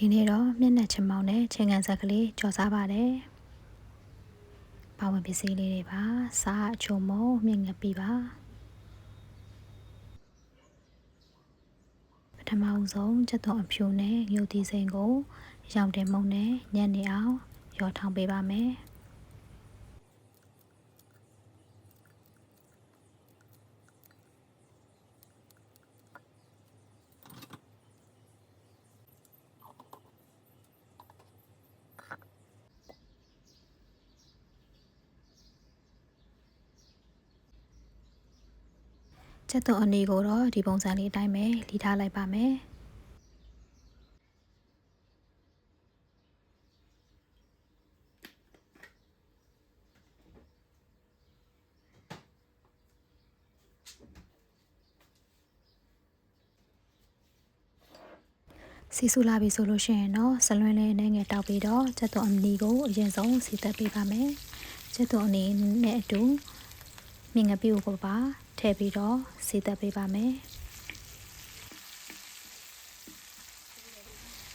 ဒီနေ့တော့မျက်နှာချင်မောင်းနဲ့ချင်းကန်ဆက်ကလေးကြော်စားပါတယ်။ပါဝင်ပစ္စည်းလေးတွေပါ။စားအချုံမုံမြင့်ငပီပါ။ပထမဦးဆုံးချက်သွန်အဖြူနဲ့ငြုတ်သီးစိမ်းကိုရောင်တင်မုံနဲ့ညံ့နေအောင်ရောထောင်ပေးပါမယ်။ချက်သွန်အနီကိုတော့ဒီပုံစံလေးအတိုင်းပဲလီထားလိုက်ပါမယ်။စီဆူလာပြီဆိုလို့ရှိရင်တော့ဆလွင်းလေးနဲ့ငယ်တောက်ပြီးတော့ချက်သွန်အနီကိုအရင်ဆုံးစီတက်ပေးပါမယ်။ချက်သွန်အနီနဲ့အတူမြင့်ငပီကိုပါထည့်ပြီးတော့စီတက်ပေးပါမယ်။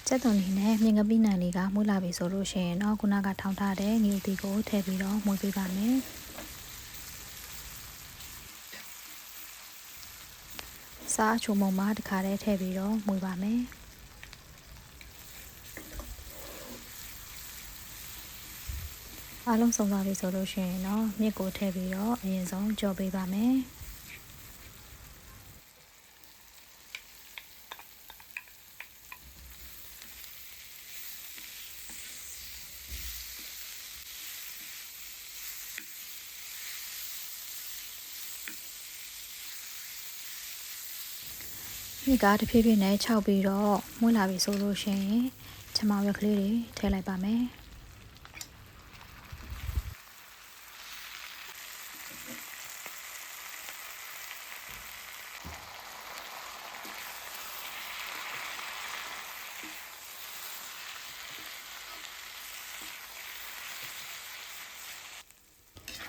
ချက်သွန်လေးနဲ့မြင့်ငပီနံလေးကမွေးလာပြီဆိုလို့ရှိရင်တော့ခုနကထောင်ထားတဲ့ငြုတ်သီးကိုထည့်ပြီးတော့မွေးပေးပါမယ်။စားအချုံမုံမှာတခါတည်းထည့်ပြီးတော့မွေးပါမယ်။အားလုံးစုံသွားပြီဆိုလို့ရှိရင်တော့မြစ်ကိုထည့်ပြီးတော့အရင်ဆုံးကြော်ပေးပါမယ်။မြစ်ကတဖြည်းဖြည်းနဲ့ခြောက်ပြီးတော့မွေးလာပြီဆိုလို့ရှိရင်ချမောင်ရွက်ကလေးတွေထည့်လိုက်ပါမယ်။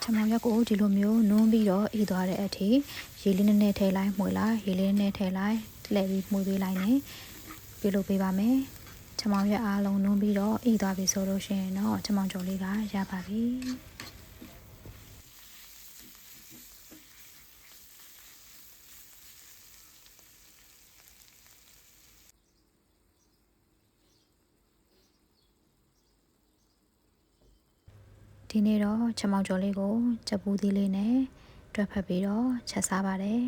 ချမောင်ရွက်ကိုဒီလိုမျိုးနွန်းပြီးတော့အေးသွားတဲ့အထိရေလေးနဲ့ထည့်လိုက်မှွေလိုက်ရေလေးနဲ့ထည့်လိုက်လှည့်ပြီးမှွေပေးလိုက်နေပြုလုပ်ပေးပါမယ်။ချမောင်ရွက်အားလုံးနွန်းပြီးတော့အေးသွားပြီဆိုလို့ရှိရင်တော့ချမောင်ကြော်လေးကရပါပြီ။ဒီနေ့တော့ချမောင်ကျော်လေးကိုချက်ပူးသီးလေးနဲ့တွဲဖက်ပြီးတော့ချက်စားပါတယ်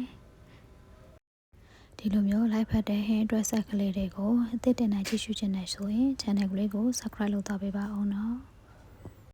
ဒီလိုမျိုး live ဖတ်တဲ့ဟင်းအတွက်ဆက်ကလေးတွေကိုအသစ်တင်နိုင်ကြည့်ရှုချင်တယ်ဆိုရင် channel ကလေးကို subscribe လုပ်သွားပေးပါအောင်နော်